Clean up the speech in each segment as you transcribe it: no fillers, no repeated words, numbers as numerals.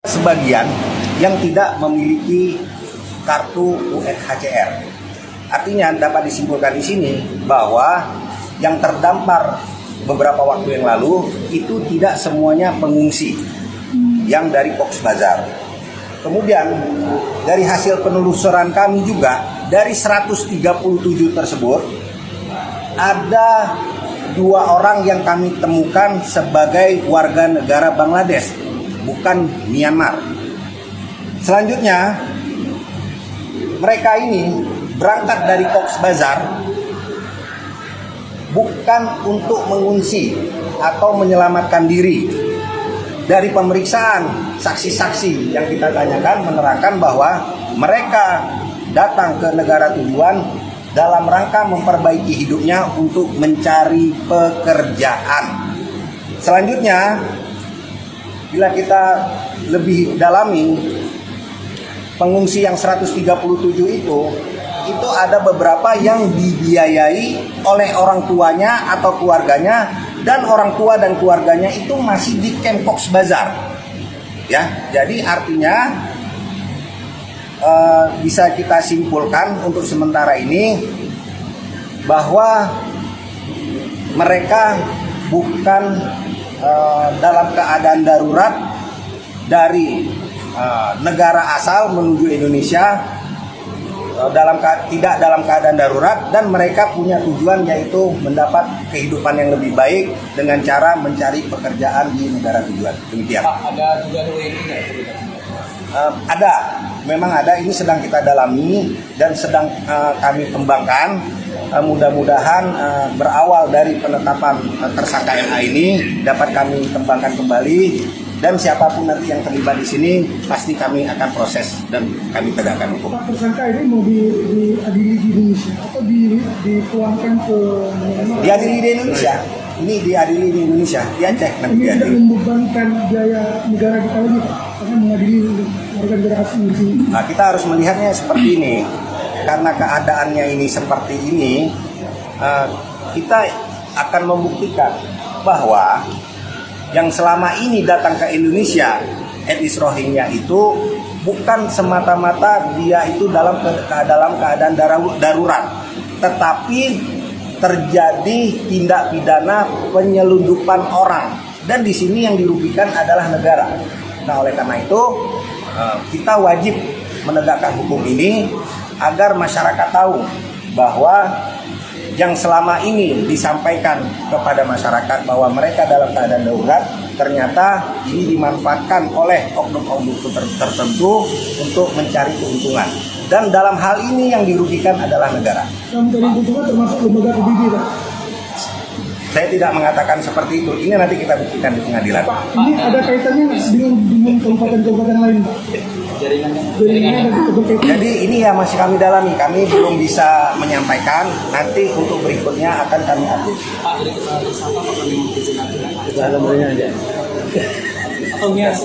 Sebagian yang tidak memiliki kartu UNHCR. Artinya dapat disimpulkan di sini bahwa yang terdampar beberapa waktu yang lalu itu tidak semuanya pengungsi yang dari Cox's Bazar. Kemudian dari hasil penelusuran kami juga dari 137 tersebut ada 2 orang yang kami temukan sebagai warga negara Bangladesh, bukan Myanmar. Selanjutnya, mereka ini berangkat dari Cox's Bazar bukan untuk mengungsi atau menyelamatkan diri. Dari pemeriksaan saksi-saksi yang kita tanyakan menerangkan bahwa mereka datang ke negara tujuan dalam rangka memperbaiki hidupnya untuk mencari pekerjaan. Selanjutnya, bila kita lebih dalami, pengungsi yang 137 itu ada beberapa yang dibiayai oleh orang tuanya atau keluarganya, dan orang tua dan keluarganya itu masih di camp Cox's Bazar. Ya, jadi artinya bisa kita simpulkan untuk sementara ini bahwa mereka bukan dalam keadaan darurat dari negara asal menuju Indonesia, tidak dalam keadaan darurat, dan mereka punya tujuan yaitu mendapat kehidupan yang lebih baik dengan cara mencari pekerjaan di negara tujuan. Demikian. Pak, ada juga WNI nggak? Ada, memang ada. Ini sedang kita dalami dan sedang kami kembangkan. Mudah-mudahan berawal dari penetapan tersangka MA ini dapat kami kembangkan kembali, dan siapapun nanti yang terlibat di sini pasti kami akan proses dan kami tegakkan hukum. Pak, tersangka ini mau diadili di Indonesia atau dituangkan ke Myanmar? Diadili di Indonesia. Ini diadili di Indonesia. Di Aceh nanti Ini tidak diadili. membebankan biaya negara kita lagi, Pak, karena mengadili warga negara asing di sini. Nah, kita harus melihatnya seperti ini. Karena keadaannya ini seperti ini, kita akan membuktikan bahwa yang selama ini datang ke Indonesia, etnis Rohingya itu bukan semata-mata dia itu dalam keadaan darurat, tetapi terjadi tindak pidana penyelundupan orang, dan di sini yang dirugikan adalah negara. Nah, oleh karena itu kita wajib menegakkan hukum ini agar masyarakat tahu bahwa yang selama ini disampaikan kepada masyarakat bahwa mereka dalam keadaan darurat, ternyata ini dimanfaatkan oleh oknum-oknum tertentu untuk mencari keuntungan. Dan dalam hal ini yang dirugikan adalah negara. Yang mencari keuntungan termasuk lembaga PBB, Pak. Saya tidak mengatakan seperti itu. Ini nanti kita buktikan di pengadilan. Pak, ini ada kaitannya dengan kabupaten-kabupaten lain, Pak? Jaringannya ada berkaitan. Jadi ini ya masih kami dalami. Kami belum bisa menyampaikan. Nanti untuk berikutnya akan kami update. Pak, dari keterangan tersangka apakah memang Kita nomornya aja. atau gas?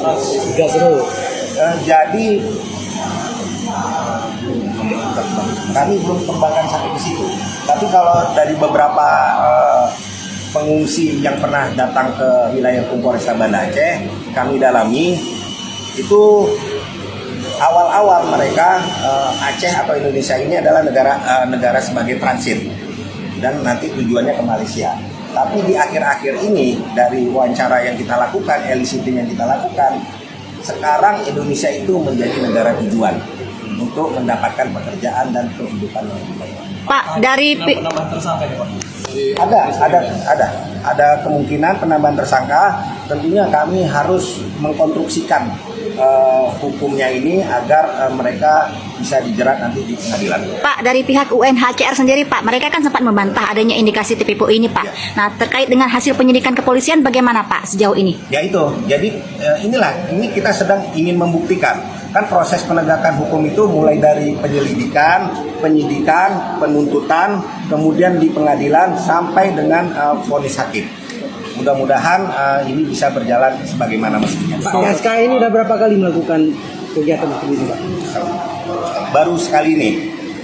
Gas dulu. Jadi kami belum kembangkan sampai ke situ. Tapi kalau dari beberapa pengungsi yang pernah datang ke wilayah Polresta Banda Aceh, kami dalami itu awal-awal mereka Aceh atau Indonesia ini adalah negara sebagai transit, dan nanti tujuannya ke Malaysia. Tapi di akhir-akhir ini dari wawancara yang kita lakukan, eliciting yang kita lakukan, sekarang Indonesia itu menjadi negara tujuan untuk mendapatkan pekerjaan dan kehidupan yang lebih baik. Pak, dari Penambahan tersangka ya, Pak? Ada kemungkinan penambahan tersangka. Tentunya kami harus mengkonstruksikan hukumnya ini agar mereka bisa dijerat nanti di pengadilan. Pak, dari pihak UNHCR sendiri, Pak, mereka kan sempat membantah adanya indikasi TPPO ini, Pak. Nah, terkait dengan hasil penyidikan kepolisian bagaimana, Pak, sejauh ini? Ya itu, jadi ini kita sedang ingin membuktikan. Kan proses penegakan hukum itu mulai dari penyelidikan, penyidikan, penuntutan, kemudian di pengadilan sampai dengan vonis hakim. Mudah-mudahan ini bisa berjalan sebagaimana mestinya. Pak, SK ini udah berapa kali melakukan kegiatan seperti ini, Pak? Baru sekali ini.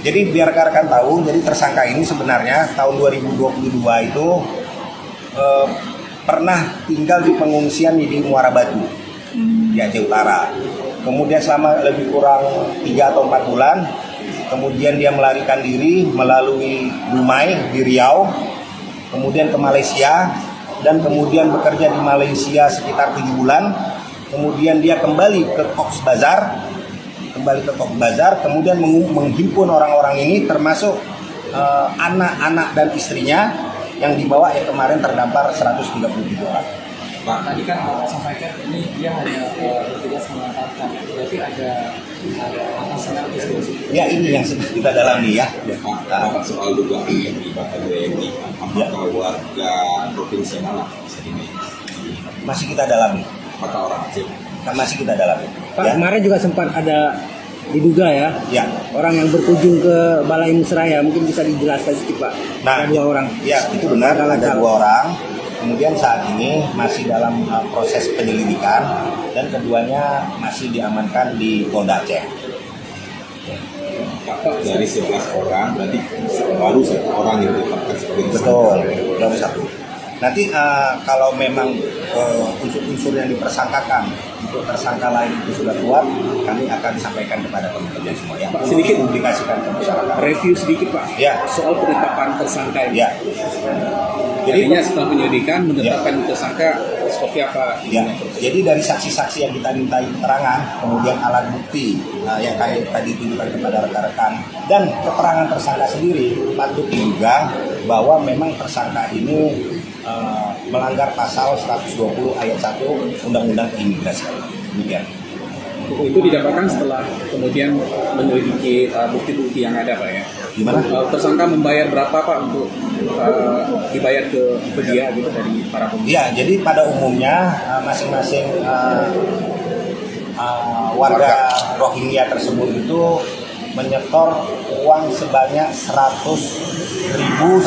Jadi biar rekan-rekan tahu, jadi tersangka ini sebenarnya tahun 2022 itu pernah tinggal di pengungsian di Muara Batu. di Aceh Utara. Kemudian selama lebih kurang 3 atau 4 bulan, kemudian dia melarikan diri melalui Dumai di Riau, kemudian ke Malaysia, dan kemudian bekerja di Malaysia sekitar 7 bulan. Kemudian dia kembali ke Cox's Bazar, kemudian menghimpun orang-orang ini, termasuk anak-anak dan istrinya yang dibawa, yang kemarin terdampar 137 orang. Pak, tadi kan Bapak sampaikan ini dia hanya bertugas mengantarkan, berarti ada atasan artis. Ya, ini yang sedang kita dalami ya. Pak, soal dugaan keterlibatan WNI, apakah warga provinsi mana bisa Masih kita dalami. apakah orang Aceh? Masih kita dalami. Pak, Ya. kemarin juga sempat ada diduga ya, Ya. orang yang berkunjung ke Balai Musraya, mungkin bisa dijelaskan sedikit Pak. Nah, Ada 2 orang. Ya, itu benar, ada 2 orang. Kemudian saat ini masih dalam proses penyelidikan, dan keduanya masih diamankan di Polda Aceh. Pak, dari 11 orang berarti baru 1 orang yang ditetapkan sebagai Betul, tersangka. baru 1. Nanti kalau memang unsur-unsur yang dipersangkakan untuk tersangka lain itu sudah kuat, kami akan sampaikan kepada teman-teman semua ya. Pak, sedikit publikasikan ke masyarakat. Review sedikit Pak, Ya. soal penetapan tersangka ini. Ya. Jadi Jadinya setelah penyelidikan menetapkan tersangka seperti apa? ya, jadi dari saksi-saksi yang kita mintai keterangan, kemudian alat bukti yang kami tadi tunjukkan kepada rekan-rekan, dan keterangan tersangka sendiri, patut diduga bahwa memang tersangka ini melanggar pasal 120 ayat 1 Undang-Undang Keimigrasian. Demikian. Itu didapatkan setelah kemudian menyelidiki bukti-bukti yang ada Pak ya. Gimana? Tersangka membayar berapa Pak untuk dibayar ke dia gitu dari para pemilik? Ya, jadi pada umumnya masing-masing warga Rohingya tersebut itu menyetor uang sebanyak 100.000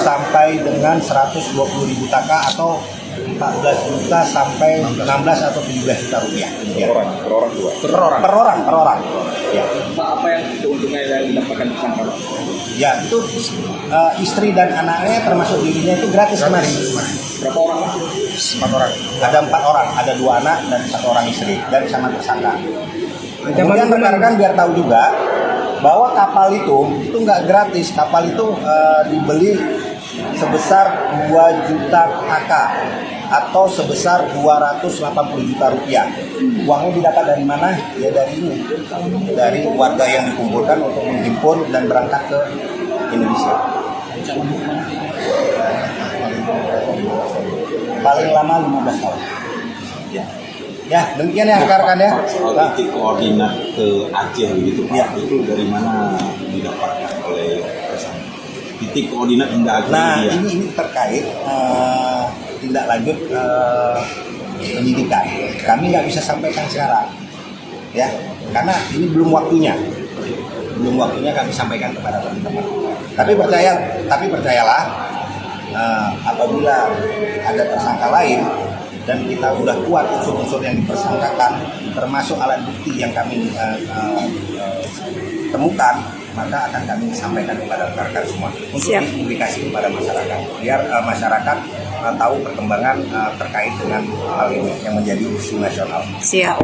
sampai dengan 120.000 taka, atau 14 juta sampai 16 atau 17 juta rupiah. Ya. Per orang 2. Per orang. Ya. Pak, apa yang keuntungan yang didapatkan tersangka Pak? Ya, itu istri dan anaknya termasuk dirinya itu gratis kemarin. Berapa orang Pak? 4 orang. Ada 4 orang, ada 2 anak dan 1 orang istri, dan sama tersangka. Kemudian rekan-rekan biar tahu juga bahwa kapal itu nggak gratis. Kapal itu dibeli sebesar 2 juta taka atau sebesar 280 juta rupiah. Uangnya didapat dari mana? Ya dari ini, dari warga yang dikumpulkan untuk menghimpun dan berangkat ke Indonesia. Paling lama 15 tahun. Ya. Ya, demikian ya rekan-rekan ya. Soal titik koordinat ke Aceh begitu Pak, Ya. itu dari mana didapatkan oleh tersangka? Titik koordinat hingga Aceh. Nah, dia. ini terkait tindak lanjut penyidikan. Kami nggak bisa sampaikan sekarang, ya, karena ini belum waktunya. Belum waktunya kami sampaikan kepada teman-teman. Tapi percayalah, apabila ada tersangka lain dan kita udah kuat unsur-unsur yang dipersangkakan, termasuk alat bukti yang kami temukan, maka akan kami sampaikan kepada rekan-rekan semua untuk Siap. dipublikasi kepada masyarakat, biar masyarakat tahu perkembangan terkait dengan hal ini yang menjadi isu nasional. Siap.